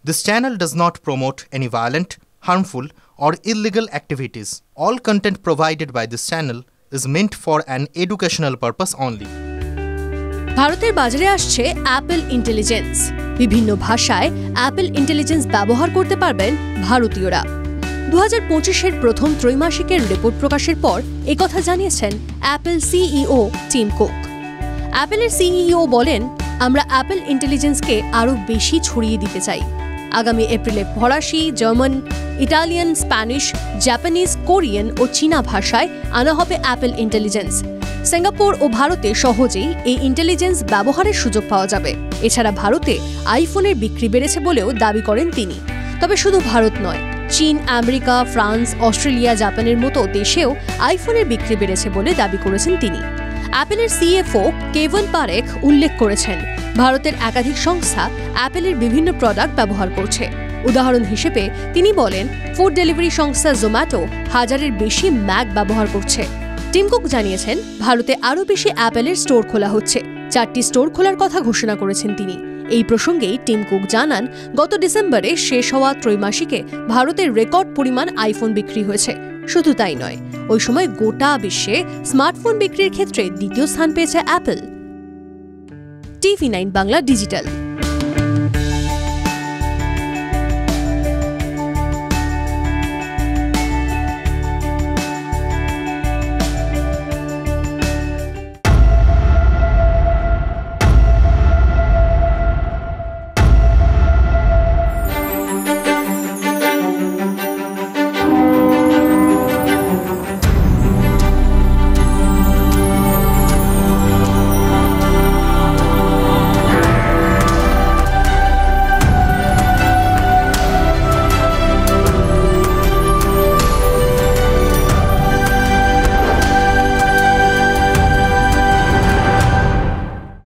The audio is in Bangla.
This channel does not promote any violent, harmful, or illegal activities. All content provided by this channel is meant for an educational purpose only. ভারতের বাজারে আসছে অ্যাপল ইন্টেলিজেন্স। বিভিন্ন ভাষায় অ্যাপল ইন্টেলিজেন্স ব্যবহার করতে পারবেন ভারতীয়রা। 2025-এর প্রথম ত্রৈমাসিকের রিপোর্ট প্রকাশের পর একথা জানিয়েছেন অ্যাপল সিইও টিম কুক। অ্যাপলের সিইও বলেন, আমরা অ্যাপল ইন্টেলিজেন্সকে আরও বেশি ছড়িয়ে দিতে চাই। আগামী এপ্রিলে ফরাসি, German, Italian, Spanish, Japanese, Korean ও চীনা ভাষায় আনা হবে অ্যাপল ইন্টেলিজেন্স। সিঙ্গাপুর ও ভারতে সহজেই এই ইন্টেলিজেন্স ব্যবহারের সুযোগ পাওয়া যাবে। এছাড়া ভারতে আইফোনের বিক্রি বেড়েছে বলেও দাবি করেন তিনি। তবে শুধু ভারত নয়, চীন, আমেরিকা, ফ্রান্স, অস্ট্রেলিয়া, জাপানের মতো দেশেও আইফোনের বিক্রি বেড়েছে বলে দাবি করেছেন তিনি। অ্যাপলের সিএফও কেভন পারেখ উল্লেখ করেছেন, ভারতের একাধিক সংস্থা অ্যাপলের বিভিন্ন প্রোডাক্ট ব্যবহার করছে। উদাহরণ হিসেবে তিনি বলেন, ফুড ডেলিভারি সংস্থা জোম্যাটো 1000-এর বেশি ম্যাক ব্যবহার করছে। টিম কুক জানিয়েছেন, ভারতে আরও বেশি অ্যাপলের স্টোর খোলা হচ্ছে। 4টি স্টোর খোলার কথা ঘোষণা করেছেন তিনি। এই প্রসঙ্গেই টিম কুক জানান, গত ডিসেম্বরে শেষ হওয়া ত্রৈমাসিকে ভারতের রেকর্ড পরিমাণ আইফোন বিক্রি হয়েছে। শুধু তাই নয়, ওই সময় গোটা বিশ্বে স্মার্টফোন বিক্রির ক্ষেত্রে দ্বিতীয় স্থান পেয়েছে অ্যাপল। TV9 Bangla digital.